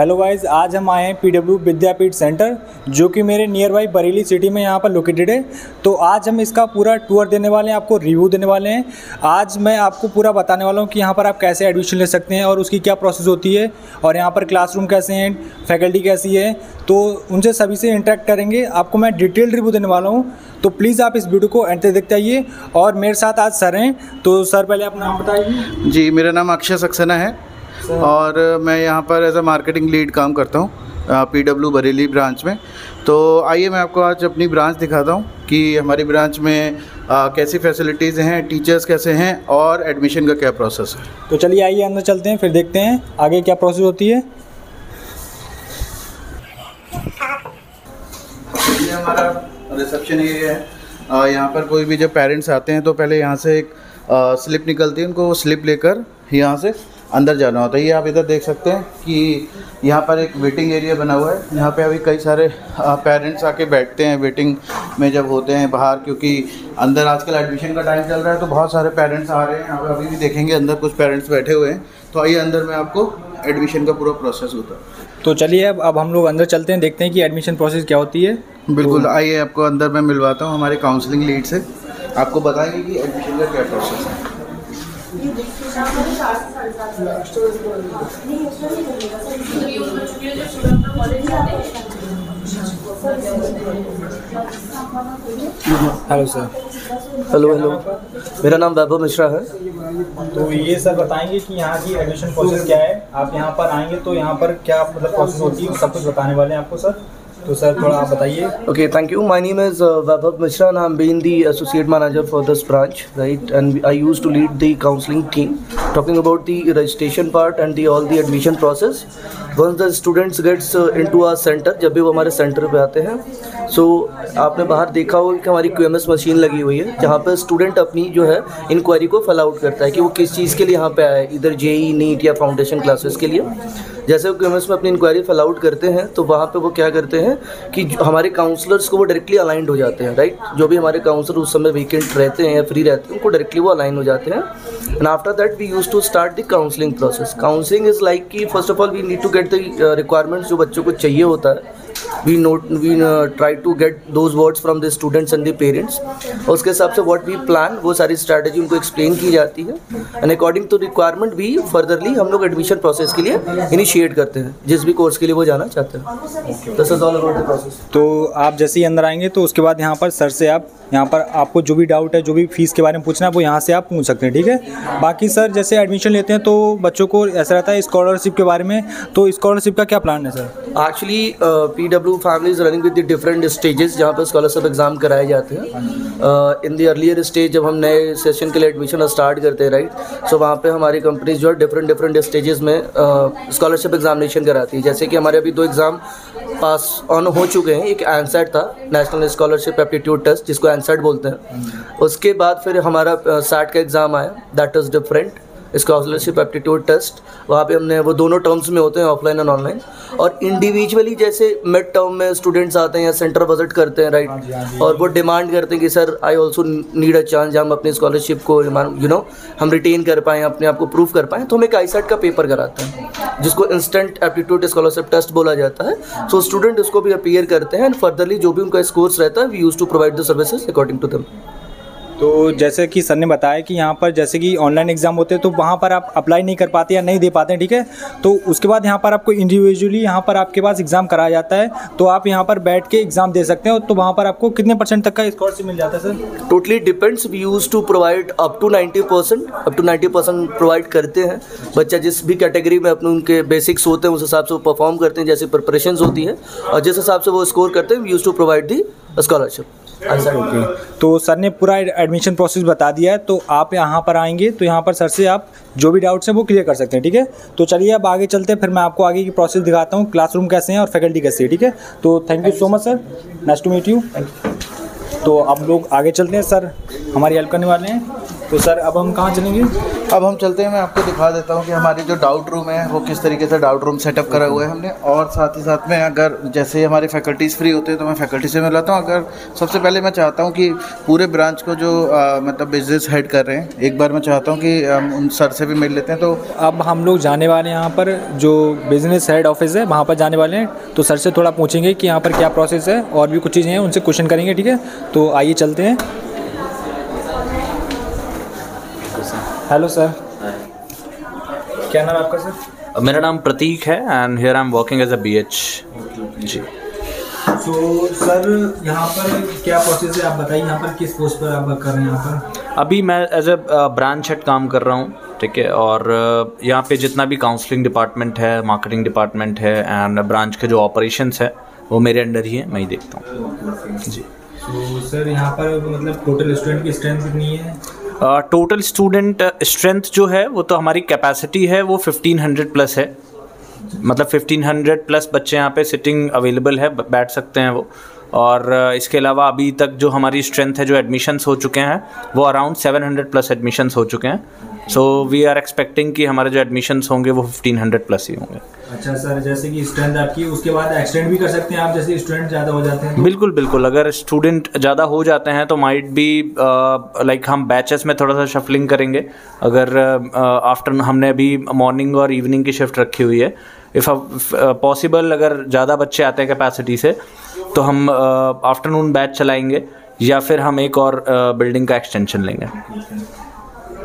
Hello guys, आज हम आए हैं पीडब्ल्यू विद्यापीठ सेंटर, जो कि मेरे नियर बाई बरेली सिटी में यहाँ पर लोकेटेड है। तो आज हम इसका पूरा टूर देने वाले हैं, आपको रिव्यू देने वाले हैं। आज मैं आपको पूरा बताने वाला हूँ कि यहाँ पर आप कैसे एडमिशन ले सकते हैं और उसकी क्या प्रोसेस होती है, और यहाँ पर क्लासरूम कैसे हैं, फैकल्टी कैसी है, तो उनसे सभी से इंटरेक्ट करेंगे। आपको मैं डिटेल रिव्यू देने वाला हूँ, तो प्लीज़ आप इस वीडियो को एंड तक देखते आइए। और मेरे साथ आज सर हैं, तो सर पहले अपना नाम बताइए। जी, मेरा नाम अक्षय सक्सेना है और मैं यहाँ पर एज अ मार्केटिंग लीड काम करता हूँ पीडब्ल्यू बरेली ब्रांच में। तो आइए मैं आपको आज अपनी ब्रांच दिखाता हूँ कि हमारी ब्रांच में कैसी फैसिलिटीज़ हैं, टीचर्स कैसे हैं और एडमिशन का क्या प्रोसेस है। तो चलिए आइए अंदर चलते हैं, फिर देखते हैं आगे क्या प्रोसेस होती है। ये हमारा रिसेप्शन एरिया है। यहाँ पर कोई भी जब पेरेंट्स आते हैं तो पहले यहाँ से एक स्लिप निकलती है, उनको वो स्लिप लेकर यहाँ से अंदर जाना होता है। ये आप इधर देख सकते हैं कि यहाँ पर एक वेटिंग एरिया बना हुआ है। यहाँ पे अभी कई सारे पेरेंट्स आके बैठते हैं वेटिंग में जब होते हैं बाहर, क्योंकि अंदर आजकल एडमिशन का टाइम चल रहा है तो बहुत सारे पेरेंट्स आ रहे हैं। यहाँ पे अभी भी देखेंगे अंदर कुछ पेरेंट्स बैठे हुए हैं। तो आइए अंदर में आपको एडमिशन का पूरा प्रोसेस होता है। तो चलिए अब हम लोग अंदर चलते हैं, देखते हैं कि एडमिशन प्रोसेस क्या होती है। बिल्कुल, आइए आपको अंदर मैं मिलवाता हूँ हमारे काउंसलिंग लीड से, आपको बताएंगे कि एडमिशन का क्या प्रोसेस है। Hello sir. हेलो मेरा नाम वैभव मिश्रा है। तो ये सर बताएंगे कि यहाँ की एडमिशन प्रोसेस क्या है। आप यहाँ पर आएंगे तो यहाँ पर क्या मतलब प्रोसेस होती है, सब कुछ बताने वाले हैं आपको सर। तो सर थोड़ा आप बताइए। Okay, thank you. My name is Vaibhav Mishra and I'm being the associate manager for this branch, right? And I used to lead the counseling team, talking about the registration part and all the admission process. Once the students gets into our center, जब भी वो हमारे centre पे आते हैं, so आपने बाहर देखा होगा कि हमारी QMS मशीन लगी हुई है, जहाँ पे स्टूडेंट अपनी जो है इंक्वायरी को फिल आउट करता है कि वो किस चीज़ के लिए यहाँ पे आया है, इधर JEE नीट या फाउंडेशन क्लासेस के लिए। जैसे वो QMS में अपनी इंक्वायरी फिल आउट करते हैं तो वहाँ पे वो क्या करते हैं कि हमारे काउंसलर्स को वो डायरेक्टली अलाइंड हो जाते हैं, राइट। जो भी हमारे काउंसलर उस समय वीकेंड रहते हैं या फ्री रहते हैं, उनको डायरेक्टली वो अलाइन हो जाते हैं। And after that we use to start the counselling process. Counselling is like कि first of all we need to get the requirements जो बच्चों को चाहिए होता है। we try to get those words from the students and the parents, और उसके हिसाब से what we plan वो सारी स्ट्रैटेजी उनको एक्सप्लेन की जाती है। एंड अकॉर्डिंग टू रिक्वायरमेंट भी फर्दरली हम लोग एडमिशन प्रोसेस के लिए इनिशिएट करते हैं, जिस भी कोर्स के लिए वो जाना चाहते हैं। This is all about the process. तो आप जैसे ही अंदर आएंगे तो उसके बाद यहाँ पर सर से आप यहाँ पर आपको जो भी डाउट है, जो भी फीस के बारे में पूछना है, वो यहाँ से आप पूछ सकते हैं, ठीक है। बाकी सर जैसे एडमिशन लेते हैं तो बच्चों को ऐसा रहता है स्कॉलरशिप के बारे में, तो स्कॉलरशिप का क्या प्लान है sir? Actually PW family is running with the different stages जहाँ पर स्कॉलरशिप एग्जाम कराए जाते हैं। इन द अर्लियर स्टेज जब हम नए सेशन के लिए एडमिशन स्टार्ट करते हैं, राइट, सो वहाँ पे हमारी कंपनीज जो है डिफरेंट स्टेजेस में स्कॉलरशिप एग्जामिनेशन कराती है। जैसे कि हमारे अभी 2 एग्ज़ाम पास ऑन हो चुके हैं। एक एनसेट था, नेशनल स्कॉलरशिप एप्टीट्यूड टेस्ट, जिसको एनसेट बोलते हैं। उसके बाद फिर हमारा सैट का एग्ज़ाम आया, that is different scholarship aptitude test. वहाँ पे हमने वो दोनों टर्म्स में होते हैं, ऑफलाइन एंड ऑनलाइन। और इंडिविजुअली जैसे मिड टर्म में स्टूडेंट्स आते हैं या सेंटर विजिट करते हैं, राइट, और वो डिमांड करते हैं कि sir I also need a chance, हम अपनी स्कॉलरशिप को हम रिटेन कर पाएँ, अपने आप को प्रूव कर पाएँ, तो हम एक आईसेट का पेपर कराते हैं जिसको इंस्टेंट एप्टीट्यूड स्कॉलरशिप टेस्ट बोला जाता है। सो स्टूडेंट उसको भी अपीयर करते हैं एंड फर्दरली जो भी उनका स्कोर्स रहता है we use to provide the services according to them. तो जैसे कि सर ने बताया कि यहाँ पर जैसे कि ऑनलाइन एग्ज़ाम होते हैं तो वहाँ पर आप अप्लाई नहीं कर पाते या नहीं दे पाते हैं, ठीक है। तो उसके बाद यहाँ पर आपको इंडिविजुअली यहाँ पर आपके पास एग्ज़ाम कराया जाता है, तो आप यहाँ पर बैठ के एग्ज़ाम दे सकते हैं। तो वहाँ पर आपको कितने % तक का स्कॉलरशिप मिल जाता है sir? Totally depends. We use to provide up to 90% provide करते हैं। बच्चा जिस भी कैटेगरी में अपने उनके बेसिक्स होते हैं उस हिसाब से वो परफॉर्म करते हैं, जैसे प्रिपरेशन होती है, और जिस हिसाब से वो स्कोर करते हैं we use to provide the scholarship. Okay, तो सर ने पूरा एडमिशन प्रोसेस बता दिया है। तो आप यहाँ पर आएंगे तो यहाँ पर सर से आप जो भी डाउट्स हैं वो क्लियर कर सकते हैं, ठीक है। तो चलिए अब आगे चलते हैं, फिर मैं आपको आगे की प्रोसेस दिखाता हूँ, क्लासरूम कैसे हैं और फैकल्टी कैसे है, ठीक है। तो thank you so much sir, nice to meet you. तो अब लोग आगे चलते हैं, सर हमारी हेल्प करने वाले हैं। तो सर अब हम कहाँ चलेंगे? अब हम चलते हैं, मैं आपको दिखा देता हूँ कि हमारी जो डाउट रूम है वो किस तरीके से डाउट रूम सेटअप करा हुआ है हमने। और साथ ही साथ में अगर जैसे हमारे फैकल्टीज़ फ्री होते हैं तो मैं फैकल्टी से मिलाता हूँ। अगर सबसे पहले मैं चाहता हूँ कि पूरे ब्रांच को जो मतलब बिजनेस हेड कर रहे हैं, एक बार मैं चाहता हूँ कि हम उन सर से भी मिल लेते हैं। तो अब हम लोग जाने वाले हैं यहाँ पर जो बिज़नेस हेड ऑफिस है वहाँ पर जाने वाले हैं, तो सर से थोड़ा पूछेंगे कि यहाँ पर क्या प्रोसेस है और भी कुछ चीज़ें हैं, उनसे क्वेश्चन करेंगे। ठीक है, तो आइए चलते हैं। हेलो सर, क्या नाम है आपका सर? मेरा नाम प्रतीक है and here I am working as a BH जी। तो सर यहाँ पर क्या प्रोसेस है, आप बताइए। यहाँ पर किस पोस्ट पर आप वर्क कर रहे हैं? यहाँ पर अभी मैं एज अ ब्रांच हेड काम कर रहा हूँ, ठीक है। और यहाँ पे जितना भी काउंसलिंग डिपार्टमेंट है, मार्केटिंग डिपार्टमेंट है एंड ब्रांच के जो ऑपरेशंस है वो मेरे अंडर ही है, मैं ही देखता हूँ जी। तो सर यहाँ पर मतलब टोटल स्टूडेंट की स्ट्रेंथ कितनी है? टोटल स्टूडेंट स्ट्रेंथ जो है वो तो हमारी कैपेसिटी है वो 1500 प्लस है, मतलब 1500 प्लस बच्चे यहाँ पे सिटिंग अवेलेबल है, बैठ सकते हैं वो। और इसके अलावा अभी तक जो हमारी स्ट्रेंथ है, जो एडमिशन्स हो चुके हैं वो अराउंड 700 प्लस एडमिशन्स हो चुके हैं। सो वी आर एक्सपेक्टिंग कि हमारे जो एडमिशन्स होंगे वो 1500 प्लस ही होंगे। अच्छा सर, जैसे कि स्ट्रेंथ आपकी उसके बाद एक्सटेंड भी कर सकते हैं आप, जैसे स्टूडेंट ज़्यादा हो जाते हैं तो? बिल्कुल बिल्कुल, अगर स्टूडेंट ज़्यादा हो जाते हैं तो माइट बी लाइक हम बैचेस में थोड़ा सा शफलिंग करेंगे। अगर आफ्टरनून हमने अभी मॉर्निंग और इवनिंग की शिफ्ट रखी हुई है, इफ़ पॉसिबल अगर ज़्यादा बच्चे आते हैं कैपेसिटी से तो हम आफ्टरनून बैच चलाएंगे या फिर हम एक और बिल्डिंग का एक्सटेंशन लेंगे।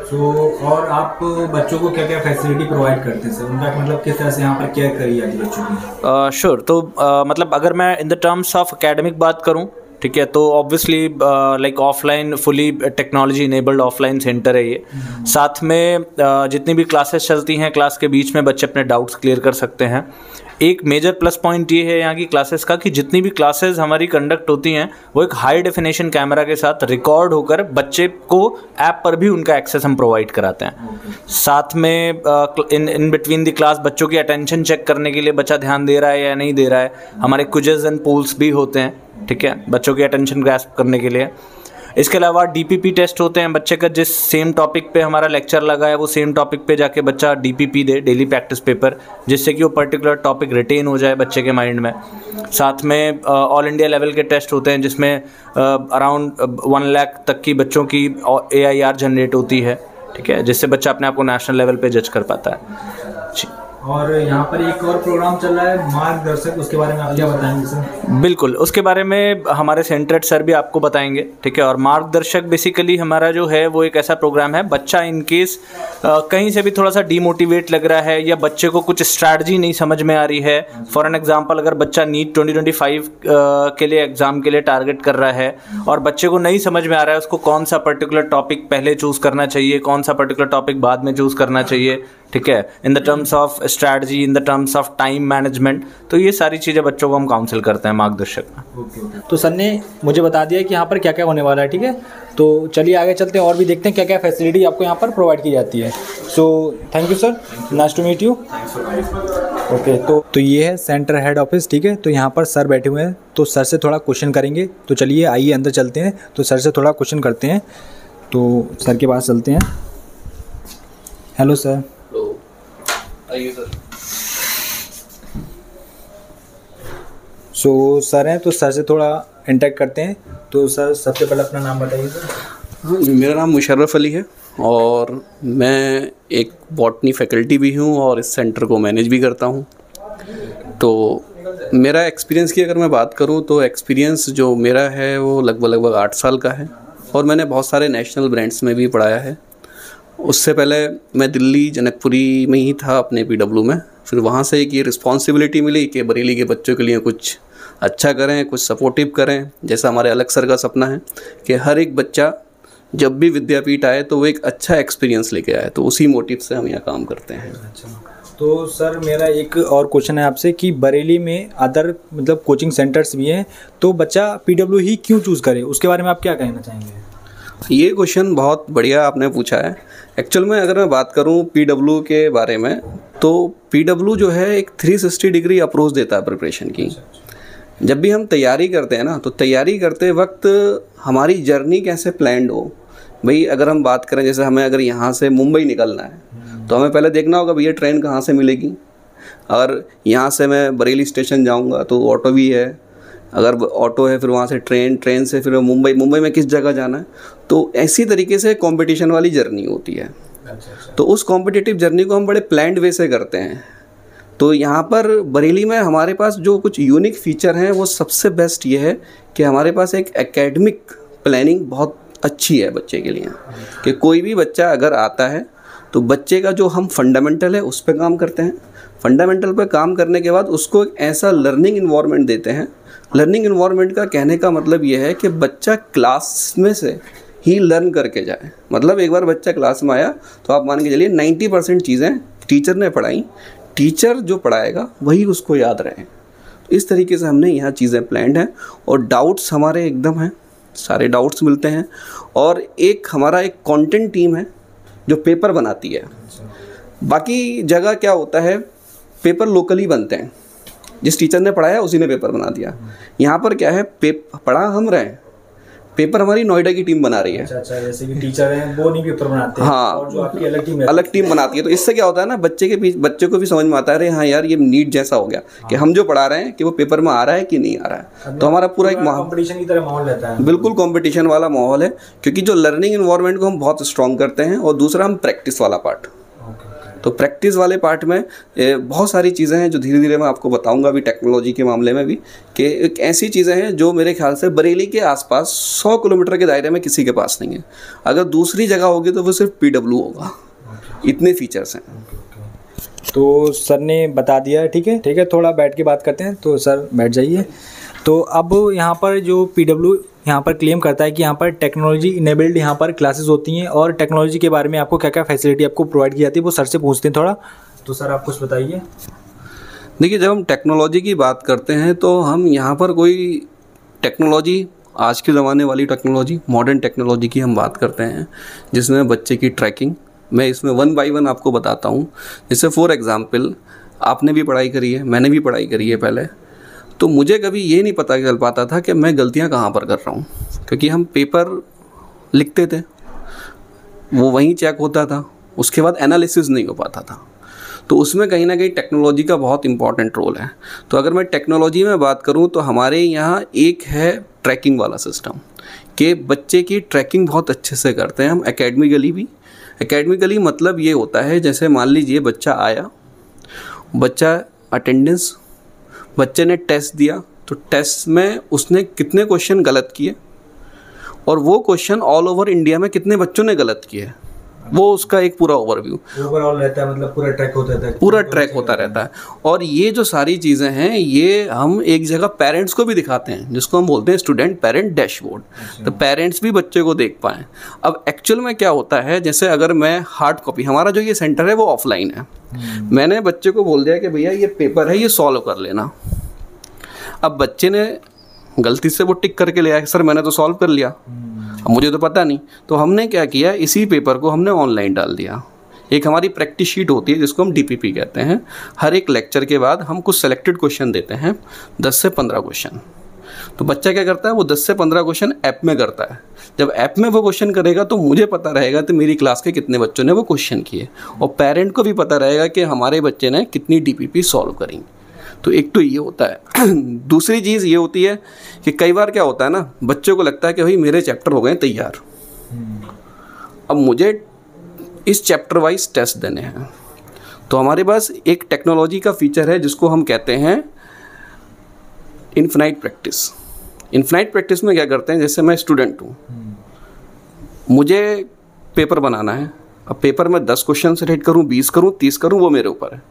तो और आप बच्चों को क्या क्या फैसिलिटी प्रोवाइड करते हैं सर? उनका मतलब किस तरह से यहाँ पर केयर करी जाती है बच्चों की? श्योर, तो मतलब अगर मैं in the terms of academic बात करूँ, ठीक है, तो obviously like offline fully technology enabled offline centre है ये। साथ में जितनी भी क्लासेस चलती हैं, क्लास के बीच में बच्चे अपने डाउट्स क्लियर कर सकते हैं। एक मेजर प्लस पॉइंट ये है यहाँ की क्लासेस का कि जितनी भी क्लासेस हमारी कंडक्ट होती हैं वो एक हाई डेफिनेशन कैमरा के साथ रिकॉर्ड होकर बच्चे को ऐप पर भी उनका एक्सेस हम प्रोवाइड कराते हैं। साथ में इन बिटवीन द क्लास बच्चों की अटेंशन चेक करने के लिए बच्चा ध्यान दे रहा है या नहीं दे रहा है, हमारे क्विज़ेस एंड पोल्स भी होते हैं, ठीक है, बच्चों की अटेंशन ग्रैस्प करने के लिए। इसके अलावा DPP टेस्ट होते हैं, बच्चे का जिस सेम टॉपिक पे हमारा लेक्चर लगा है वो सेम टॉपिक पे जाके बच्चा DPP दे, डेली प्रैक्टिस पेपर, जिससे कि वो पर्टिकुलर टॉपिक रिटेन हो जाए बच्चे के माइंड में। साथ में ऑल इंडिया लेवल के टेस्ट होते हैं जिसमें अराउंड 1 लाख तक की बच्चों की AIR जनरेट होती है, ठीक है, जिससे बच्चा अपने आप को नेशनल लेवल पे जज कर पाता है जी। और यहाँ पर एक और प्रोग्राम चल रहा है मार्गदर्शक, उसके बारे में आप क्या बताएंगे सर? बिल्कुल, उसके बारे में हमारे सेंट्रेट सर भी आपको बताएंगे, ठीक है। और मार्गदर्शक बेसिकली हमारा जो है वो एक ऐसा प्रोग्राम है, बच्चा इन केस कहीं से भी थोड़ा सा डीमोटिवेट लग रहा है या बच्चे को कुछ स्ट्रैटेजी नहीं समझ में आ रही है, फॉर एन एग्जांपल अगर बच्चा नीट 2025 के लिए एग्ज़ाम के लिए टारगेट कर रहा है और बच्चे को नहीं समझ में आ रहा है उसको कौन सा पर्टिकुलर टॉपिक पहले चूज़ करना चाहिए, कौन सा पर्टिकुलर टॉपिक बाद में चूज़ करना चाहिए, ठीक है, in the terms of strategy, in the terms of time management, तो ये सारी चीज़ें बच्चों को हम काउंसिल करते हैं मार्गदर्शक में। तो सर ने मुझे बता दिया कि यहाँ पर क्या क्या होने वाला है, ठीक है। तो चलिए आगे चलते हैं और भी देखते हैं क्या क्या फैसिलिटी आपको यहाँ पर प्रोवाइड की जाती है। So thank you sir, nice to meet you. Okay, तो ये है सेंटर हेड ऑफिस, ठीक है। तो यहाँ पर सर बैठे हुए हैं, तो सर से थोड़ा क्वेश्चन करेंगे। तो चलिए आइए अंदर चलते हैं, तो सर से थोड़ा क्वेश्चन करते हैं। तो सर के पास चलते हैं। Hello sir. आइए सर। सो सर हैं, तो सर से थोड़ा इंटरेक्ट करते हैं। तो सर सबसे पहले अपना नाम बताइए सर। हाँ, मेरा नाम मुशर्रफ अली है और मैं एक बॉटनी फैकल्टी भी हूँ और इस सेंटर को मैनेज भी करता हूँ। तो मेरा एक्सपीरियंस की अगर मैं बात करूँ तो एक्सपीरियंस जो मेरा है वो लगभग 8 साल का है और मैंने बहुत सारे नेशनल ब्रांड्स में भी पढ़ाया है। उससे पहले मैं दिल्ली जनकपुरी में ही था अपने PW में, फिर वहाँ से एक ये रिस्पॉन्सिबिलिटी मिली कि बरेली के बच्चों के लिए कुछ अच्छा करें, कुछ सपोर्टिव करें। जैसा हमारे अलग सर का सपना है कि हर एक बच्चा जब भी विद्यापीठ आए तो वो एक अच्छा एक्सपीरियंस लेके आए, तो उसी मोटिव से हम यहाँ काम करते हैं। अच्छा, तो सर मेरा एक और क्वेश्चन है आपसे कि बरेली में अदर मतलब कोचिंग सेंटर्स भी हैं, तो बच्चा PW ही क्यों चूज़ करे, उसके बारे में आप क्या कहना चाहेंगे? ये क्वेश्चन बहुत बढ़िया आपने पूछा है। एक्चुअल में अगर मैं बात करूँ PW के बारे में, तो PW जो है एक 360 डिग्री अप्रोच देता है प्रिपरेशन की। जब भी हम तैयारी करते हैं ना, तो तैयारी करते वक्त हमारी जर्नी कैसे प्लान्ड हो, भाई अगर हम बात करें, जैसे हमें अगर यहाँ से मुंबई निकलना है तो हमें पहले देखना होगा भैया ट्रेन कहाँ से मिलेगी। अगर यहाँ से मैं बरेली स्टेशन जाऊँगा तो ऑटो भी है, अगर ऑटो है फिर वहाँ से ट्रेन से फिर मुंबई में किस जगह जाना है। तो ऐसी तरीके से कंपटीशन वाली जर्नी होती है। तो उस कॉम्पिटिटिव जर्नी को हम बड़े प्लान्ड वे से करते हैं। तो यहाँ पर बरेली में हमारे पास जो कुछ यूनिक फीचर हैं वो सबसे बेस्ट ये है कि हमारे पास एक एकेडमिक प्लानिंग बहुत अच्छी है बच्चे के लिए, कि कोई भी बच्चा अगर आता है तो बच्चे का जो हम फंडामेंटल है उस पर काम करते हैं। फंडामेंटल पर काम करने के बाद उसको एक ऐसा लर्निंग इन्वायरमेंट देते हैं। लर्निंग इन्वायरमेंट का कहने का मतलब ये है कि बच्चा क्लास में से ही लर्न करके जाए। मतलब एक बार बच्चा क्लास में आया तो आप मान के चलिए 90% चीज़ें टीचर ने पढ़ाई, टीचर जो पढ़ाएगा वही उसको याद रहे। इस तरीके से हमने यहाँ चीज़ें प्लान्ड हैं और डाउट्स हमारे एकदम हैं, सारे डाउट्स मिलते हैं। और एक हमारा एक कंटेंट टीम है जो पेपर बनाती है। बाकी जगह क्या होता है, पेपर लोकली बनते हैं, जिस टीचर ने पढ़ाया उसी ने पेपर बना दिया। यहाँ पर क्या है, पढ़ा हम रहे हैं, पेपर हमारी नोएडा की टीम बना रही है। अच्छा, जैसे कि टीचर हैं वो नहीं पेपर बनाते हैं, हाँ, और जो आपकी अलग टीम बनाती है। तो इससे क्या होता है ना, बच्चे को भी समझ में आता है, अरे हाँ यार ये नीट जैसा हो गया कि हम जो पढ़ा रहे हैं कि वो पेपर में आ रहा है कि नहीं आ रहा है। तो हमारा पूरा एक कंपटीशन की तरह माहौल रहता है। बिल्कुल कंपटीशन वाला माहौल है, क्योंकि जो लर्निंग इन्वायरमेंट को हम बहुत स्ट्रॉन्ग करते हैं। और दूसरा हम प्रैक्टिस वाला पार्ट, तो प्रैक्टिस वाले पार्ट में बहुत सारी चीज़ें हैं जो धीरे धीरे मैं आपको बताऊंगा अभी टेक्नोलॉजी के मामले में भी, कि एक ऐसी चीज़ें हैं जो मेरे ख्याल से बरेली के आसपास 100 किलोमीटर के दायरे में किसी के पास नहीं है। अगर दूसरी जगह होगी तो वो सिर्फ PW होगा। इतने फीचर्स हैं। तो सर ने बता दिया है, ठीक है, थोड़ा बैठ के बात करते हैं। तो सर बैठ जाइए। तो अब यहाँ पर जो PW यहाँ पर क्लेम करता है कि यहाँ पर टेक्नोलॉजी इनेबल्ड यहाँ पर क्लासेस होती हैं, और टेक्नोलॉजी के बारे में आपको क्या क्या फैसिलिटी आपको प्रोवाइड की जाती है वो सर से पूछते हैं थोड़ा। तो सर आप कुछ बताइए। देखिए, जब हम टेक्नोलॉजी की बात करते हैं तो हम यहाँ पर कोई टेक्नोलॉजी, आज के ज़माने वाली टेक्नोलॉजी, मॉडर्न टेक्नोलॉजी की हम बात करते हैं, जिसमें बच्चे की ट्रैकिंग, मैं इसमें 1 by 1 आपको बताता हूँ। जैसे फॉर एग्ज़ाम्पल, आपने भी पढ़ाई करी है, मैंने भी पढ़ाई करी है पहले, तो मुझे कभी ये नहीं पता चल पाता था कि मैं गलतियाँ कहाँ पर कर रहा हूँ, क्योंकि हम पेपर लिखते थे, वो वहीं चेक होता था, उसके बाद एनालिसिस नहीं हो पाता था। तो उसमें कहीं ना कहीं टेक्नोलॉजी का बहुत इंपॉर्टेंट रोल है। तो अगर मैं टेक्नोलॉजी में बात करूँ तो हमारे यहाँ एक है ट्रैकिंग वाला सिस्टम, कि बच्चे की ट्रैकिंग बहुत अच्छे से करते हैं हम एकेडमिकली भी। एकेडमिकली मतलब ये होता है, जैसे मान लीजिए बच्चा आया, बच्चा अटेंडेंस, बच्चे ने टेस्ट दिया, तो टेस्ट में उसने कितने क्वेश्चन गलत किए और वो क्वेश्चन ऑल ओवर इंडिया में कितने बच्चों ने गलत किए, वो उसका एक पूरा ओवरव्यू ओवरऑल रहता है। मतलब पूरा ट्रैक होता रहता है। और ये जो सारी चीज़ें हैं ये हम एक जगह पेरेंट्स को भी दिखाते हैं, जिसको हम बोलते हैं स्टूडेंट पेरेंट डैशबोर्ड। तो पेरेंट्स भी बच्चे को देख पाएँ। अब एक्चुअल में क्या होता है, जैसे अगर मैं हार्ड कॉपी, हमारा जो ये सेंटर है वो ऑफलाइन है, मैंने बच्चे को बोल दिया कि भैया ये पेपर है, ये सॉल्व कर लेना। अब बच्चे ने गलती से वो टिक करके ले आया, सर मैंने तो सॉल्व कर लिया, अब मुझे तो पता नहीं। तो हमने क्या किया, इसी पेपर को हमने ऑनलाइन डाल दिया। एक हमारी प्रैक्टिस शीट होती है जिसको हम DPP कहते हैं। हर एक लेक्चर के बाद हम कुछ सेलेक्टेड क्वेश्चन देते हैं, 10 से 15 क्वेश्चन। तो बच्चा क्या करता है, वो 10 से 15 क्वेश्चन ऐप में करता है। जब ऐप में वो क्वेश्चन करेगा तो मुझे पता रहेगा कि मेरी क्लास के कितने बच्चों ने वो क्वेश्चन किए, और पेरेंट को भी पता रहेगा कि हमारे बच्चे ने कितनी DPP सॉल्व करी। तो एक तो ये होता है। दूसरी चीज़ ये होती है कि कई बार क्या होता है ना, बच्चों को लगता है कि भाई मेरे चैप्टर हो गए तैयार, अब मुझे इस चैप्टर वाइज टेस्ट देने हैं। तो हमारे पास एक टेक्नोलॉजी का फीचर है जिसको हम कहते हैं इन्फिनाइट प्रैक्टिस। इन्फिनाइट प्रैक्टिस में क्या करते हैं, जैसे मैं स्टूडेंट हूँ, मुझे पेपर बनाना है। अब पेपर में 10 क्वेश्चन सेट करूँ, 20 करूँ, 30 करूँ, वो मेरे ऊपर है।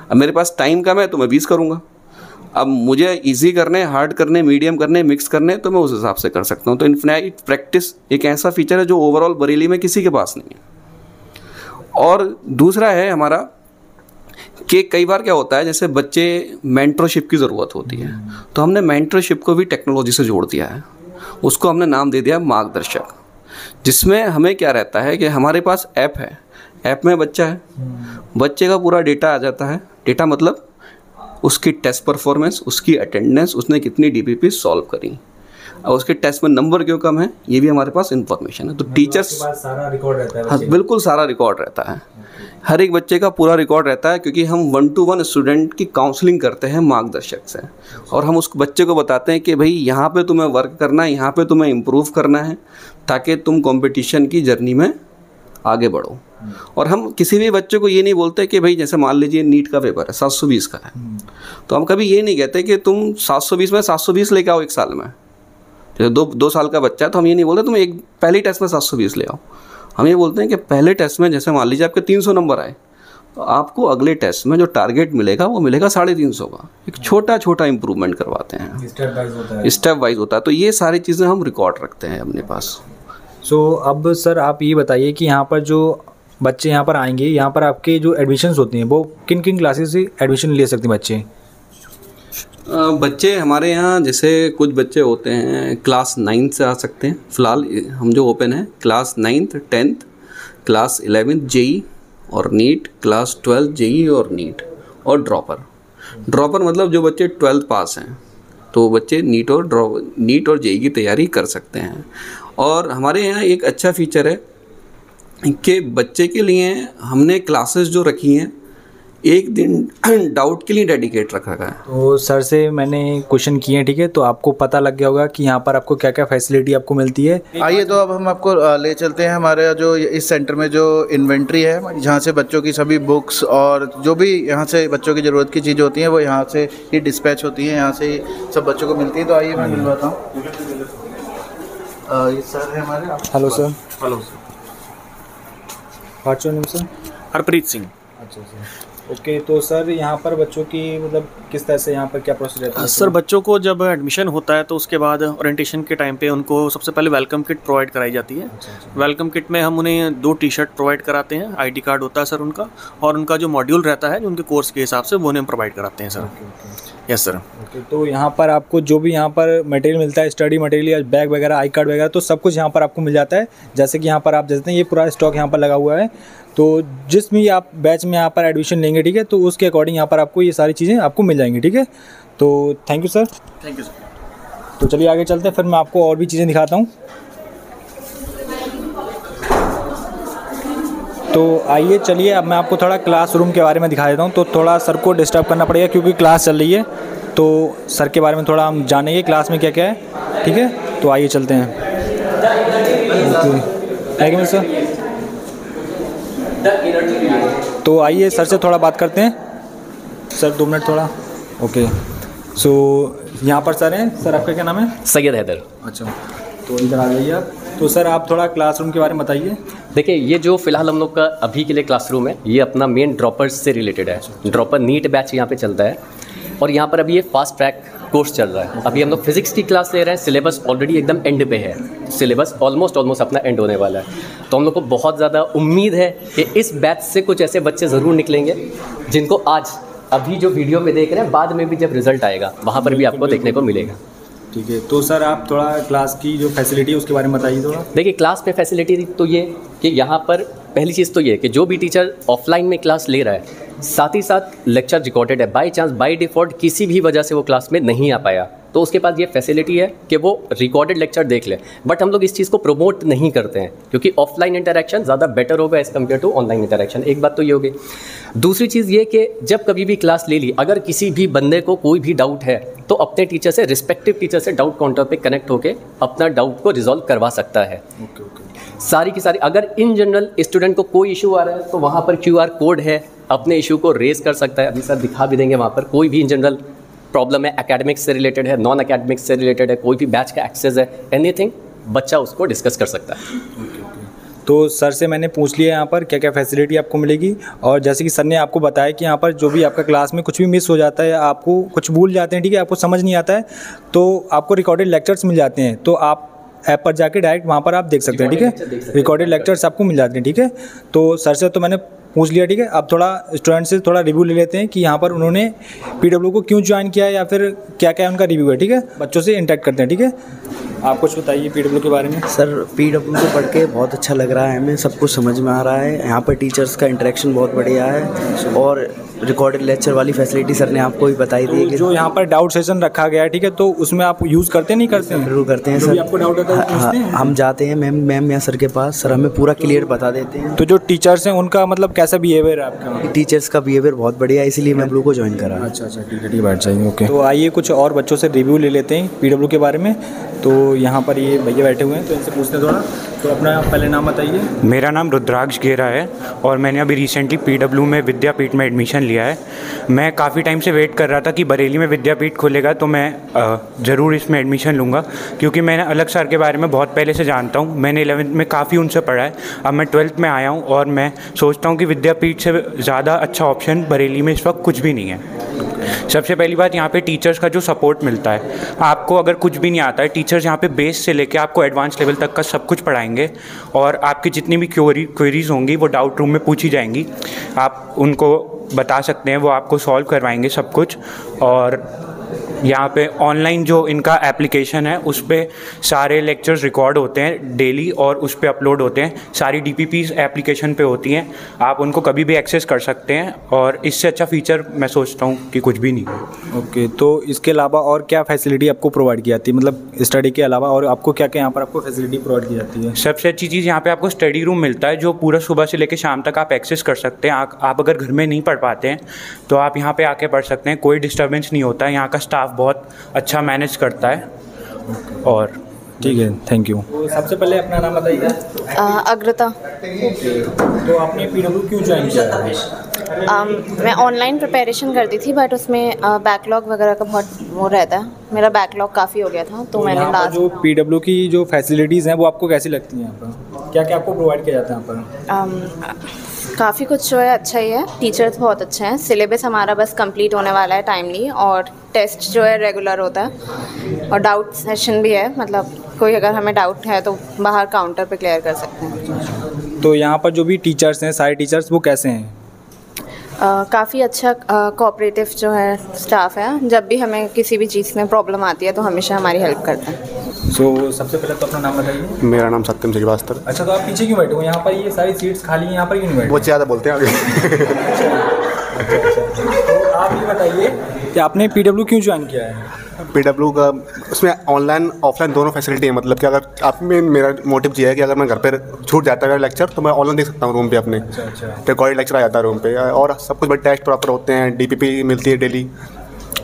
अब मेरे पास टाइम कम है तो मैं 20 करूँगा। अब मुझे इजी करने, हार्ड करने, मीडियम करने, मिक्स करने, तो मैं उस हिसाब से कर सकता हूँ। तो इन्फिनाइट प्रैक्टिस एक ऐसा फीचर है जो ओवरऑल बरेली में किसी के पास नहीं है। और दूसरा है हमारा कि कई बार क्या होता है, जैसे बच्चे मेंटरशिप की ज़रूरत होती है, तो हमने मेंटरशिप को भी टेक्नोलॉजी से जोड़ दिया है। उसको हमने नाम दे दिया मार्गदर्शक, जिसमें हमें क्या रहता है कि हमारे पास ऐप है, ऐप में बच्चा है, बच्चे का पूरा डेटा आ जाता है। डेटा मतलब उसकी टेस्ट परफॉर्मेंस, उसकी अटेंडेंस, उसने कितनी DPP सॉल्व करी। और उसके टेस्ट में नंबर क्यों कम है, ये भी हमारे पास इन्फॉर्मेशन है। तो टीचर्स सारा रिकॉर्ड रहता है? हाँ, बिल्कुल सारा रिकॉर्ड रहता है, हर एक बच्चे का पूरा रिकॉर्ड रहता है, क्योंकि हम 1-to-1 स्टूडेंट की काउंसलिंग करते हैं मार्गदर्शक से, और हम उस बच्चे को बताते हैं कि भाई यहाँ पे तुम्हें वर्क करना है, यहाँ पे तुम्हें इम्प्रूव करना है, ताकि तुम कंपटीशन की जर्नी में आगे बढ़ो। और हम किसी भी बच्चे को ये नहीं बोलते कि भाई जैसे मान लीजिए नीट का पेपर है 720 का है, तो हम कभी ये नहीं कहते कि तुम 720 में 720 लेके आओ एक साल में। जैसे दो साल का बच्चा है तो हम ये नहीं बोलते तुम एक पहली टेस्ट में 720 ले आओ। हम ये बोलते हैं कि पहले टेस्ट में जैसे मान लीजिए आपके 300 नंबर आए, तो आपको अगले टेस्ट में जो टारगेट मिलेगा वो मिलेगा 350 का। एक छोटा छोटा इंप्रूवमेंट करवाते हैं, स्टेप वाइज होता है। स्टेप वाइज होता है। तो ये सारी चीज़ें हम रिकॉर्ड रखते हैं अपने पास। अब सर आप ये बताइए कि यहाँ पर जो बच्चे यहाँ पर आएंगे, यहाँ पर आपके जो एडमिशन्स होती हैं वो किन किन क्लासेस से एडमिशन ले सकते हैं बच्चे? बच्चे हमारे यहाँ जैसे कुछ बच्चे होते हैं क्लास 9 से आ सकते हैं। फ़िलहाल हम जो ओपन है class 9th 10th class 11 JEE और नीट, क्लास 12 जेई और नीट, और ड्रॉपर मतलब जो बच्चे 12th पास हैं तो वो बच्चे नीट और जेई की तैयारी कर सकते हैं। और हमारे यहाँ एक अच्छा फीचर है कि बच्चे के लिए हमने क्लासेस जो रखी हैं एक दिन डाउट के लिए डेडिकेट रखा है। तो सर से मैंने क्वेश्चन किए हैं, ठीक है, तो आपको पता लग गया होगा कि यहाँ पर आपको क्या क्या फैसिलिटी आपको मिलती है। आइए तो अब हम आपको ले चलते हैं हमारे जो इस सेंटर में जो इन्वेंट्री है, जहाँ से बच्चों की सभी बुक्स और जो भी यहाँ से बच्चों की ज़रूरत की चीज़ होती हैं वो यहाँ से ही डिस्पैच होती हैं, यहाँ से ही सब बच्चों को मिलती है। तो आइए मैं मिलवाता हूँ। ये सर है हमारे। Hello sir. Hello what's your name sir? Harpreet Singh. अच्छा सर, ओके। तो सर यहाँ पर बच्चों की मतलब किस तरह से यहाँ पर क्या प्रोसेस रहता है? सर बच्चों को जब एडमिशन होता है तो उसके बाद ओरिएंटेशन के टाइम पे उनको सबसे पहले वेलकम किट प्रोवाइड कराई जाती है। वेलकम किट में हम उन्हें 2 टी-शर्ट प्रोवाइड कराते हैं, आईडी कार्ड होता है सर उनका, और उनका जो मॉड्यूल रहता है जो उनके कोर्स के हिसाब से वो उन्हें प्रोवाइड कराते हैं सर। Yes sir. ओके, तो यहाँ पर आपको जो भी यहाँ पर मटेरियल मिलता है, स्टडी मटेरियल, बैग वगैरह, आई कार्ड वगैरह, तो सब कुछ यहाँ पर आपको मिल जाता है। जैसे कि यहाँ पर आप देखते हैं ये पूरा स्टॉक यहाँ पर लगा हुआ है। तो जिस भी आप बैच में यहाँ पर एडमिशन लेंगे, ठीक है, तो उसके अकॉर्डिंग यहाँ पर आपको ये सारी चीज़ें आपको मिल जाएंगी, ठीक है। तो thank you sir. Thank you sir. तो चलिए आगे चलते हैं, फिर मैं आपको और भी चीज़ें दिखाता हूँ। तो आइए चलिए अब मैं आपको थोड़ा क्लासरूम के बारे में दिखा देता हूँ। तो थोड़ा सर को डिस्टर्ब करना पड़ेगा क्योंकि क्लास चल रही है, तो सर के बारे में थोड़ा हम जानेंगे क्लास में क्या क्या है, ठीक है। तो आइए चलते हैं। Thank you sir. तो आइए सर से थोड़ा बात करते हैं। सर 2 मिनट थोड़ा। ओके, सो यहाँ पर सर हैं। सर आपका क्या नाम है? सैयद हैदर। अच्छा, तो इधर आ जाइए आप। तो सर आप थोड़ा क्लासरूम के बारे में बताइए। देखिए, ये जो फिलहाल हम लोग का अभी के लिए क्लासरूम है, ये अपना मेन ड्रॉपर्स से रिलेटेड है। ड्रॉपर नीट बैच यहाँ पे चलता है, और यहाँ पर अभी ये फास्ट ट्रैक कोर्स चल रहा है। अभी हम लोग फिजिक्स की क्लास ले रहे हैं, सिलेबस ऑलरेडी एकदम एंड पे है, सिलेबस ऑलमोस्ट अपना एंड होने वाला है। तो हम लोग को बहुत ज़्यादा उम्मीद है कि इस बैच से कुछ ऐसे बच्चे ज़रूर निकलेंगे जिनको आज अभी जो वीडियो में देख रहे हैं, बाद में भी जब रिजल्ट आएगा वहाँ पर भी आपको देखने को मिलेगा। ठीक है, तो सर आप थोड़ा क्लास की जो फैसिलिटी है उसके बारे में बताइए थोड़ा। देखिए, क्लास में फैसिलिटी तो ये कि यहाँ पर पहली चीज़ तो ये कि जो भी टीचर ऑफलाइन में क्लास ले रहा है, साथ ही साथ लेक्चर रिकॉर्डेड है। बाई चांस बाई डिफ़ॉल्ट किसी भी वजह से वो क्लास में नहीं आ पाया तो उसके पास ये फैसिलिटी है कि वो रिकॉर्डेड लेक्चर देख ले। बट हम लोग इस चीज़ को प्रमोट नहीं करते हैं क्योंकि ऑफलाइन इंटरेक्शन ज़्यादा बेटर होगा as compare to online interaction. एक बात तो ये होगी। दूसरी चीज़ ये कि जब कभी भी क्लास ले ली, अगर किसी भी बंदे को कोई भी डाउट है तो अपने टीचर से, रिस्पेक्टिव टीचर से डाउट काउंटर पे कनेक्ट होकर अपना डाउट को रिजॉल्व करवा सकता है। सारी की सारी, अगर इन जनरल स्टूडेंट को कोई इशू आ रहा है तो वहाँ पर QR कोड है, अपने इशू को रेज कर सकता है। अभी सर दिखा भी देंगे वहाँ पर। कोई भी इन जनरल प्रॉब्लम है, एकेडमिक्स से रिलेटेड है, नॉन एकेडमिक्स से रिलेटेड है, कोई भी बैच का एक्सेस है, एनीथिंग, बच्चा उसको डिस्कस कर सकता है। तो सर से मैंने पूछ लिया यहाँ पर क्या क्या फैसिलिटी आपको मिलेगी, और जैसे कि सर ने आपको बताया कि यहाँ पर जो भी आपका क्लास में कुछ भी मिस हो जाता है, आपको कुछ भूल जाते हैं, ठीक है, आपको समझ नहीं आता है, तो आपको रिकॉर्डेड लेक्चर्स मिल जाते हैं। तो आप ऐप पर जाके डायरेक्ट वहाँ पर आप देख सकते हैं, ठीक है, रिकॉर्डेड लेक्चर्स आपको मिल जाते हैं, ठीक है। तो सर से तो मैंने पूछ लिया, ठीक है। अब थोड़ा स्टूडेंट से थोड़ा रिव्यू ले लेते हैं कि यहाँ पर उन्होंने PW को क्यों ज्वाइन किया है या फिर क्या क्या उनका रिव्यू है, ठीक है। बच्चों से इंटरेक्ट करते हैं, ठीक है। आप कुछ बताइए PW के बारे में। सर PW को पढ़ के बहुत अच्छा लग रहा है हमें, सब कुछ समझ में आ रहा है। यहाँ पर टीचर्स का इंटरेक्शन बहुत बढ़िया है, और रिकॉर्डेड लेक्चर वाली फैसिलिटी सर ने आपको भी बताई दी है। जो यहाँ पर डाउट सेशन रखा गया है, ठीक है, तो उसमें आप यूज़ करते नहीं करते हैं? जरूर करते हैं जो सर। भी आपको डाउट होता है पूछते हैं? हम जाते हैं मैम या सर के पास, सर हमें पूरा क्लियर बता देते हैं। तो जो टीचर्स हैं उनका मतलब कैसा बिहेवियर है आपका? टीचर्स का बिहेवियर बहुत बढ़िया है, इसीलिए मैं ब्लू को ज्वाइन करा। अच्छा ठीक है, बैठ जाइए। ओके, तो आइए कुछ और बच्चों से रिव्यू ले लेते हैं पीडब्ल्यू के बारे में। तो यहाँ पर ये भैया बैठे हुए हैं, तो इनसे पूछते हैं थोड़ा। तो अपना पहले नाम बताइए। मेरा नाम रुद्राक्ष गेरा है और मैंने अभी रिसेंटली पीडब्ल्यू में विद्यापीठ में एडमिशन लिया है। मैं काफ़ी टाइम से वेट कर रहा था कि बरेली में विद्यापीठ खुलेगा तो मैं ज़रूर इसमें एडमिशन लूँगा, क्योंकि मैंने अलग सर के बारे में बहुत पहले से जानता हूँ। मैंने 11th में काफ़ी उनसे पढ़ा है। अब मैं 12th में आया हूँ और मैं सोचता हूँ कि विद्यापीठ से ज़्यादा अच्छा ऑप्शन बरेली में इस वक्त कुछ भी नहीं है। सबसे पहली बात, यहाँ पे टीचर्स का जो सपोर्ट मिलता है, आपको अगर कुछ भी नहीं आता है, टीचर्स यहाँ पे बेस से लेके आपको एडवांस लेवल तक का सब कुछ पढ़ाएंगे और आपकी जितनी भी क्वेरीज होंगी वो डाउट रूम में पूछी जाएंगी। आप उनको बता सकते हैं, वो आपको सॉल्व करवाएंगे सब कुछ। और यहाँ पे ऑनलाइन जो इनका एप्लीकेशन है उस पर सारे लेक्चर्स रिकॉर्ड होते हैं डेली और उस पर अपलोड होते हैं। सारी DPPs एप्लीकेशन पे होती हैं, आप उनको कभी भी एक्सेस कर सकते हैं और इससे अच्छा फीचर मैं सोचता हूँ कि कुछ भी नहीं है। ओके, तो इसके अलावा और क्या फैसिलिटी आपको प्रोवाइड की जाती है, मतलब स्टडी के अलावा और आपको क्या क्या यहाँ पर आपको फैसिलिटी प्रोवाइड की जाती है? सबसे अच्छी चीज़ यहाँ पे आपको स्टडी रूम मिलता है जो पूरा सुबह से लेकर शाम तक आप एक्सेस कर सकते हैं। आप अगर घर में नहीं पढ़ पाते हैं तो आप यहाँ पे आके पढ़ सकते हैं, कोई डिस्टर्बेंस नहीं होता है। यहाँ का स्टाफ बहुत अच्छा मैनेज करता है। और ठीक है, थैंक यू। तो सबसे पहले अपना नाम बताइएगा। अग्रता। तो आपने पीडब्ल्यू क्यों ज्वाइन किया है? मैं ऑनलाइन प्रिपरेशन करती थी बट उसमें बैकलॉग वगैरह का बहुत वो रहता है। मेरा बैकलॉग काफ़ी हो गया था तो मैंने लास्ट। जो पीडब्ल्यू की जो फैसिलिटीज़ हैं वो आपको कैसी लगती हैं? यहाँ पर क्या क्या आपको प्रोवाइड किया जाता है यहाँ पर? काफ़ी कुछ जो है अच्छा ही है, टीचर्स बहुत अच्छे हैं, सिलेबस हमारा बस कंप्लीट होने वाला है टाइमली, और टेस्ट जो है रेगुलर होता है, और डाउट सेशन भी है, मतलब कोई अगर हमें डाउट है तो बाहर काउंटर पे क्लियर कर सकते हैं। तो यहाँ पर जो भी टीचर्स हैं, सारे टीचर्स वो कैसे हैं? काफ़ी अच्छा कोऑपरेटिव जो है स्टाफ है, जब भी हमें किसी भी चीज़ में प्रॉब्लम आती है तो हमेशा हमारी हेल्प करते हैं। सबसे पहले तो अपना नाम बताइए। मेरा नाम सत्यम श्रीवास्तव। अच्छा, तो आप पीछे क्यों बैठे हो? यहाँ पर ये सारी सीट्स खाली हैं, यहाँ पर क्यों नहीं बैठे? बहुत ज़्यादा बोलते हैं आगे। तो आप ये बताइए कि आपने पीडब्ल्यू क्यों ज्वाइन किया है? पीडब्ल्यू का उसमें ऑनलाइन ऑफलाइन दोनों फैसिलिटी है, मतलब कि अगर आप में मेरा मोटिव ये है कि अगर मैं घर पे छूट जाता है लेक्चर तो मैं ऑनलाइन देख सकता हूँ रूम पे अपने। रिकॉर्डेड लेक्चर आ जाता है रूम पे और सब कुछ टेस्ट प्रॉपर होते हैं, DPP मिलती है डेली,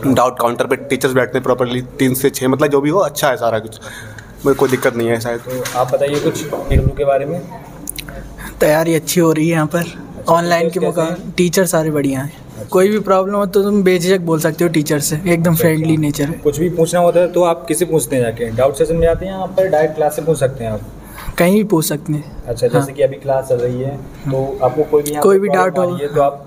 डाउट काउंटर पे टीचर्स बैठते हैं प्रॉपरली 3 से 6, मतलब जो भी हो अच्छा है सारा कुछ, मुझे कोई दिक्कत नहीं है शायद। तो आप बताइए कुछ पीडब्ल्यू के बारे में। तैयारी अच्छी हो रही है यहाँ पर, ऑनलाइन के मुकाबले टीचर सारे बढ़िया हैं। कोई भी प्रॉब्लम हो तो तुम बेझिझक बोल सकते हो टीचर से, एकदम फ्रेंडली नेचर है। कुछ भी पूछना होता है तो आप किसे पूछते हैं जाके? डाउट सेशन में आते हैं यहाँ पर, डायरेक्ट क्लास से पूछ सकते हैं आप? कहीं भी पूछ सकते हैं। अच्छा, जैसे कि अभी क्लास चल रही है तो आपको कोई भी डाउट हो तो आप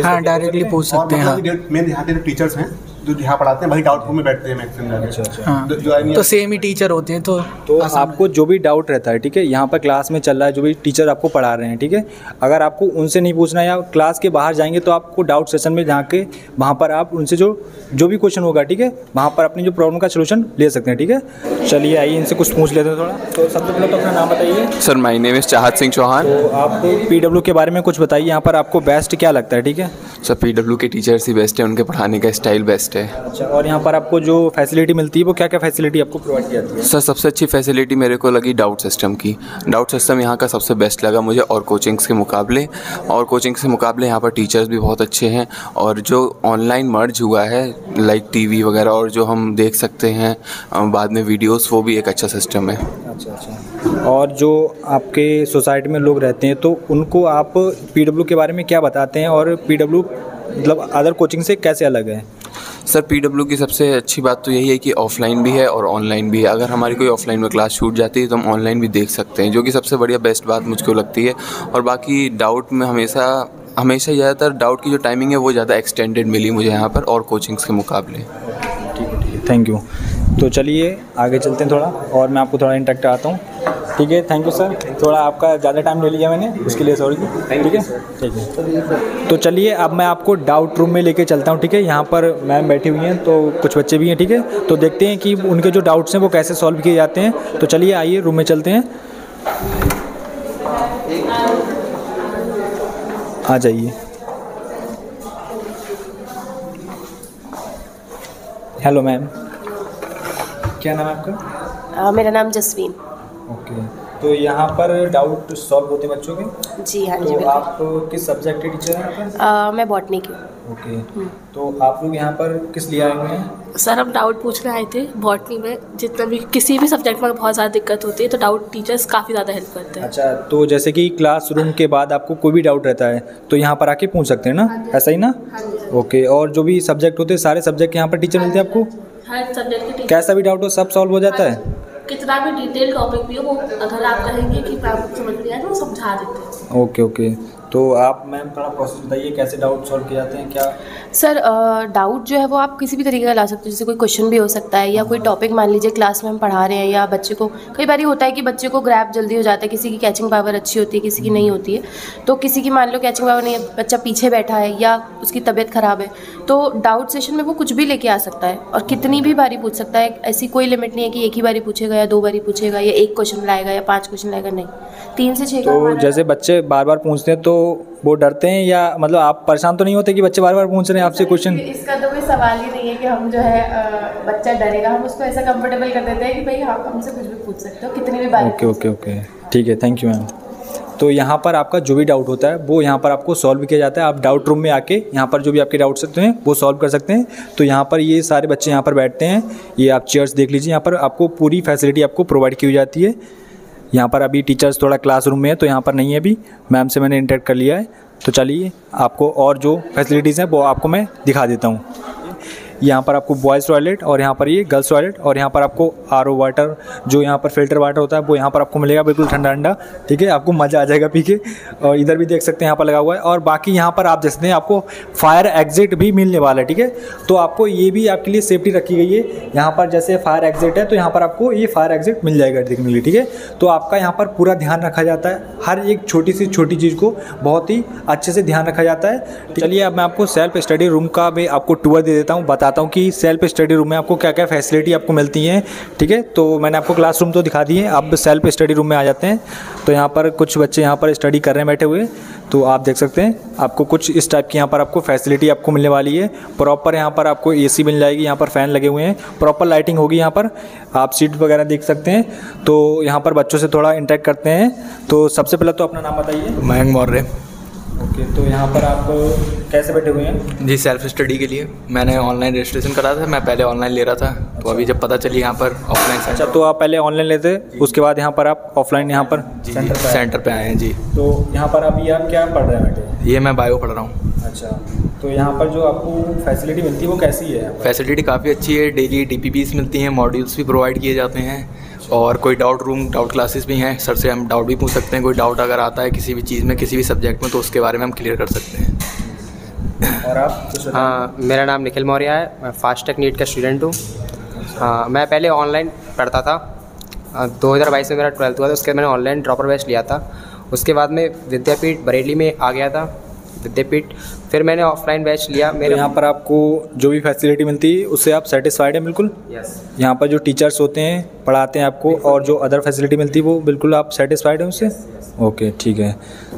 हाँ डायरेक्टली पूछ सकते हैं। मेन यहाँ पे टीचर्स हैं जो यहाँ पढ़ाते हैं वही डाउट रूम में बैठते हैं मैक्सिमम। अच्छा, तो सेम ही टीचर होते हैं तो आपको जो भी डाउट रहता है, ठीक है, यहाँ पर क्लास में चल रहा है, जो भी टीचर आपको पढ़ा रहे हैं, ठीक है, अगर आपको उनसे नहीं पूछना है या क्लास के बाहर जाएंगे तो आपको डाउट सेशन में जाके वहाँ पर आप उनसे जो भी क्वेश्चन होगा, ठीक है, वहाँ पर अपनी जो प्रॉब्लम का सोल्यूशन ले सकते हैं। ठीक है, चलिए आइए इनसे कुछ पूछ लेते हैं थोड़ा। तो सबसे पहले तो अपना नाम बताइए। सर माय नेम इज़ चाहत सिंह चौहान। तो आप पीडब्ल्यू के बारे में कुछ बताइए, यहाँ पर आपको बेस्ट क्या लगता है? ठीक है सर, पीडब्ल्यू के टीचर्स ही बेस्ट है, उनके पढ़ाने का स्टाइल बेस्ट है। अच्छा, और यहाँ पर आपको जो फैसिलिटी मिलती है वो क्या क्या फैसिलिटी आपको प्रोवाइड की जाती है? सर सबसे अच्छी फैसिलिटी मेरे को लगी डाउट सिस्टम की। डाउट सिस्टम यहाँ का सबसे बेस्ट लगा मुझे और कोचिंग्स के मुकाबले। यहाँ पर टीचर्स भी बहुत अच्छे हैं और जो ऑनलाइन मर्ज हुआ है लाइक टीवी वगैरह और जो हम देख सकते हैं बाद में वीडियोस, वो भी एक अच्छा सिस्टम है। अच्छा, और जो आपके सोसाइटी में लोग रहते हैं तो उनको आप पीडब्ल्यू के बारे में क्या बताते हैं और पीडब्ल्यू मतलब अदर कोचिंग से कैसे अलग है? सर पीडब्ल्यू की सबसे अच्छी बात तो यही है कि ऑफलाइन भी है और ऑनलाइन भी है। अगर हमारी कोई ऑफलाइन में क्लास छूट जाती है तो हम ऑनलाइन भी देख सकते हैं, जो कि सबसे बढ़िया बेस्ट बात मुझको लगती है। और बाकी डाउट में हमेशा ज़्यादातर डाउट की जो टाइमिंग है वो ज़्यादा एक्सटेंडेड मिली मुझे यहाँ पर और कोचिंग्स के मुकाबले। ठीक है, थैंक यू। तो चलिए आगे चलते हैं थोड़ा और मैं आपको थोड़ा इंटरेक्ट कराता हूँ। ठीक है, थैंक यू सर, थोड़ा आपका ज़्यादा टाइम ले लिया मैंने, उसके लिए सॉरी। ठीक है, तो चलिए अब मैं आपको डाउट रूम में लेके चलता हूँ। ठीक है, यहाँ पर मैम बैठी हुई हैं तो कुछ बच्चे भी हैं। ठीक है, तो देखते हैं कि उनके जो डाउट्स हैं वो कैसे सॉल्व किए जाते हैं। तो चलिए आइए रूम में चलते हैं, आ जाइए। हेलो मैम, क्या नाम है आपका? मेरा नाम जसवीन। ओके, तो यहाँ पर डाउट सॉल्व होते हैं बच्चों के? जी हाँ जी। तो आप किस सब्जेक्ट के टीचर हैं यहाँ पर? मैं बॉटनी की। ओके, तो आप लोग यहाँ पर किस लिए आए हुए हैं? सर हम डाउट पूछने आए थे। बॉटनी में जितना भी किसी भी सब्जेक्ट में बहुत ज़्यादा दिक्कत होती है तो डाउट टीचर्स काफ़ी ज़्यादा हेल्प करते हैं। अच्छा, तो जैसे कि क्लासरूम के बाद आपको कोई भी डाउट रहता है तो यहाँ पर आके पूछ सकते हैं ना, ऐसा ही ना? ओके, और जो भी सब्जेक्ट होते हैं सारे सब्जेक्ट यहाँ पर टीचर मिलते हैं आपको? हर सब्जेक्ट के टीचर, कैसा भी डाउट हो सब सॉल्व हो जाता है? कितना भी डिटेल टॉपिक भी हो वो अगर आप कहेंगे कि आपको समझ नहीं आया तो वो समझा देते हैं। ओके ओके, तो आप मैम थोड़ा प्रोसेस बताइए कैसे डाउट सॉल्व किए जाते हैं क्या? सर डाउट जो है वो आप किसी भी तरीके का ला सकते हो, जैसे कोई क्वेश्चन भी हो सकता है या कोई टॉपिक मान लीजिए क्लास में हम पढ़ा रहे हैं या बच्चे को कई बार होता है कि बच्चे को ग्रैब जल्दी हो जाता है, किसी की कैचिंग पावर अच्छी होती है किसी की नहीं होती है। तो किसी की मान लो कैचिंग पावर नहीं है, बच्चा पीछे बैठा है या उसकी तबीयत ख़राब है, तो डाउट सेशन में वो कुछ भी लेके आ सकता है और कितनी भी बारी पूछ सकता है। ऐसी कोई लिमिट नहीं है कि एक ही बारी पूछेगा या 2 बारी पूछेगा या 1 क्वेश्चन लाएगा या 5 क्वेश्चन लाएगा, नहीं 3 से 6। तो जैसे बच्चे बार बार पूछते हैं तो वो डरते हैं या मतलब आप परेशान तो नहीं होते कि बच्चे बार बार पूछ रहे हैं आपसे क्वेश्चन? इसका तो कोई सवाल ही नहीं है कि हम जो है बच्चा डरेगा, हम उसको ऐसा कंफर्टेबल कर देते हैं कि भाई आप हमसे कुछ भी पूछ सकते हो, कितनी भी बार। ओके ओके ओके, ठीक है, थैंक यू मैम। तो यहाँ पर आपका जो भी डाउट होता है वो यहाँ पर आपको सॉल्व किया जाता है। आप डाउट रूम में आके यहाँ पर जो भी आपके डाउट्स होते हैं वो सॉल्व कर सकते हैं। तो यहाँ पर ये सारे बच्चे यहाँ पर बैठते हैं, ये आप चेयर्स देख लीजिए, यहाँ पर आपको पूरी फैसिलिटी आपको प्रोवाइड की जाती है। यहाँ पर अभी टीचर्स थोड़ा क्लासरूम में है तो यहाँ पर नहीं है, अभी मैम से मैंने इंटरेक्ट कर लिया है। तो चलिए आपको और जो फैसिलिटीज़ हैं वो आपको मैं दिखा देता हूँ। यहाँ पर आपको बॉयज़ टॉयलेट और यहाँ पर ये गर्ल्स टॉयलेट और यहाँ पर आपको आरओ वाटर जो यहाँ पर फिल्टर वाटर होता है वो यहाँ पर आपको मिलेगा बिल्कुल ठंडा ठंडा, ठीक है, आपको मज़ा आ जाएगा पी के। और इधर भी देख सकते हैं यहाँ पर लगा हुआ है और बाकी यहाँ पर आप देख सकते हैं आपको फायर एग्जिट भी मिलने वाला है, ठीक है। तो आपको ये भी आपके लिए सेफ्टी रखी गई है। यहाँ पर जैसे फायर एग्जिट है तो यहाँ पर आपको ये फायर एग्जिट मिल जाएगा देखने के लिए, ठीक है। तो आपका यहाँ पर पूरा ध्यान रखा जाता है, हर एक छोटी सी छोटी चीज़ को बहुत ही अच्छे से ध्यान रखा जाता है। चलिए अब मैं आपको सेल्फ स्टडी रूम का भी आपको टूर दे देता हूँ, बताता हूँ कि सेल्फ स्टडी रूम में आपको क्या क्या फैसिलिटी आपको मिलती हैं, ठीक है। तो मैंने आपको क्लासरूम तो दिखा दिए, अब सेल्फ स्टडी रूम में आ जाते हैं। तो यहाँ पर कुछ बच्चे यहाँ पर स्टडी कर रहे हैं बैठे हुए, तो आप देख सकते हैं आपको कुछ इस टाइप की यहाँ पर आपको फैसिलिटी आपको मिलने वाली है। प्रॉपर यहाँ पर आपको एसी मिल जाएगी, यहाँ पर फ़ैन लगे हुए हैं, प्रॉपर लाइटिंग होगी, यहाँ पर आप सीट वगैरह देख सकते हैं। तो यहाँ पर बच्चों से थोड़ा इंटरेक्ट करते हैं। तो सबसे पहले तो अपना नाम बताइए। मयंक मौर्य। ओके, तो यहाँ पर आप कैसे बैठे हुए हैं? जी सेल्फ स्टडी के लिए मैंने ऑनलाइन रजिस्ट्रेशन करा था, मैं पहले ऑनलाइन ले रहा था, तो अभी जब पता चली यहाँ पर ऑफलाइन। अच्छा, तो आप पहले ऑनलाइन लेते उसके बाद यहाँ पर आप ऑफलाइन यहाँ पर सेंटर पे आए हैं जी। तो यहाँ पर अभी आप क्या पढ़ रहे हैं बेटे? ये मैं बायो पढ़ रहा हूँ। अच्छा, तो यहाँ पर जो आपको फैसिलिटी मिलती है वो कैसी है? फैसिलिटी काफ़ी अच्छी है, डेली DPPs मिलती हैं, मॉड्यूल्स भी प्रोवाइड किए जाते हैं और कोई डाउट रूम डाउट क्लासेस भी हैं, सर से हम डाउट भी पूछ सकते हैं। कोई डाउट अगर आता है किसी भी चीज़ में किसी भी सब्जेक्ट में तो उसके बारे में हम क्लियर कर सकते हैं। और आप? हाँ, मेरा नाम निखिल मौर्य है, मैं फास्टटेक नीट का स्टूडेंट हूँ। हाँ, मैं पहले ऑनलाइन पढ़ता था, 2022 में मेरा 12th हुआ था, उसके बाद मैंने ऑनलाइन ड्रॉपर बैच लिया था। उसके बाद में विद्यापीठ बरेली में आ गया था, विद्यापीठ, फिर मैंने ऑफलाइन बैच लिया। मेरे यहाँ पर आपको जो भी फैसिलिटी मिलती है उससे आप सेटिस्फाइड हैं बिल्कुल? यस। यहाँ पर जो टीचर्स होते हैं पढ़ाते हैं आपको और जो अदर फैसिलिटी मिलती है वो बिल्कुल आप सेटिस्फाइड हैं उससे? ओके, ठीक है।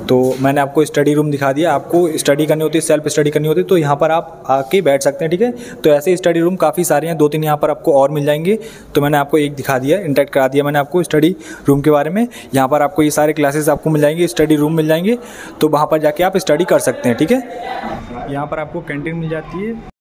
तो मैंने आपको स्टडी रूम दिखा दिया, आपको स्टडी करनी होती है, सेल्फ स्टडी करनी होती है तो यहाँ पर आप आके बैठ सकते हैं, ठीक है। तो ऐसे स्टडी रूम काफ़ी सारे हैं, 2-3 यहाँ पर आपको और मिल जाएंगे। तो मैंने आपको एक दिखा दिया, इंटरेक्ट करा दिया मैंने आपको स्टडी रूम के बारे में। यहाँ पर आपको ये सारे क्लासेस आपको मिल जाएंगे, स्टडी रूम मिल जाएंगे, तो वहाँ पर जाके आप स्टडी कर सकते हैं, ठीक है। यहाँ पर आपको कैंटीन मिल जाती है।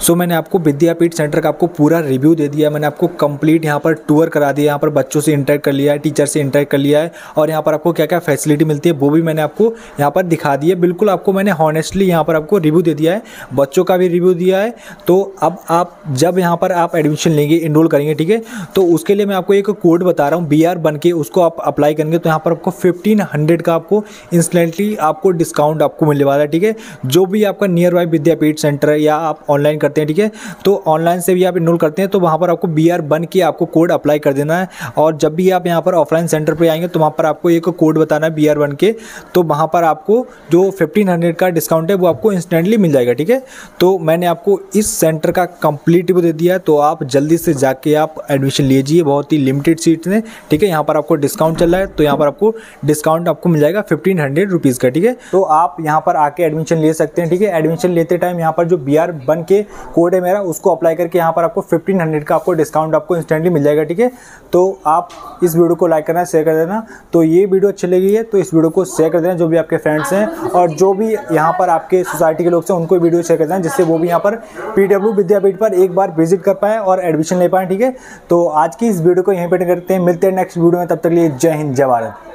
सो मैंने आपको विद्यापीठ सेंटर का आपको पूरा रिव्यू दे दिया, मैंने आपको कंप्लीट यहाँ पर टूर करा दिया, यहाँ पर बच्चों से इंटरेक्ट कर लिया है, टीचर से इंटरेक्ट कर लिया है और यहाँ पर आपको क्या क्या फैसिलिटी मिलती है वो भी मैंने आपको यहाँ पर दिखा दिया। बिल्कुल आपको मैंने हॉनेस्टली यहाँ पर आपको रिव्यू दे दिया है, बच्चों का भी रिव्यू दिया है। तो अब आप जब यहाँ पर आप एडमिशन लेंगे, इनरोल करेंगे, ठीक है, तो उसके लिए मैं आपको एक कोड बता रहा हूँ BR बन के, उसको आप अप्लाई करेंगे तो यहाँ पर आपको 1500 का आपको इंस्टेंटली आपको डिस्काउंट आपको मिलने वाला है, ठीक है। जो भी आपका नियर बाई विद्यापीठ सेंटर है या आप ऑनलाइन करते हैं, ठीक है, तो ऑनलाइन से भी आप इनरोल करते हैं तो वहाँ पर आपको BR बन के आपको कोड अप्लाई कर देना है। और जब भी आप यहाँ पर ऑफलाइन सेंटर पर आएंगे तो वहाँ पर आपको एक कोड बताना है BR बन के, तो वहाँ पर आपको जो 1500 का डिस्काउंट है वो आपको इंस्टेंटली मिल जाएगा, ठीक है। तो मैंने आपको इस सेंटर का कंप्लीट वो दे दिया है, तो आप जल्दी से जाके आप एडमिशन लीजिए, बहुत ही लिमिटेड सीट्स हैं, ठीक है। यहाँ पर आपको डिस्काउंट चल रहा है तो यहाँ पर आपको डिस्काउंट आपको मिल जाएगा 1500 रुपीज़ का, ठीक है। तो आप यहाँ पर आके एडमिशन ले सकते हैं, ठीक है। एडमिशन लेते टाइम यहाँ पर जो BR बन के कोड है मेरा उसको अप्लाई करके यहाँ पर आपको 1500 का आपको डिस्काउंट आपको इंस्टेंटली मिल जाएगा, ठीक है। तो आप इस वीडियो को लाइक करना, शेयर कर देना। तो ये वीडियो अच्छी लगी है तो इस वीडियो को शेयर कर देना जो भी आपके फ्रेंड्स हैं, और जो भी यहाँ पर आपके सोसाइटी के लोग हैं उनको वीडियो शेयर कर देना, जिससे वो भी यहाँ पर PW विद्यापीठ पर एक बार विजिट कर पाए और एडमिशन ले पाएँ, ठीक है। तो आज की इस वीडियो को यहीं पर करते हैं, मिलते हैं नेक्स्ट वीडियो में, तब तक के लिए जय हिंद, जय भारत।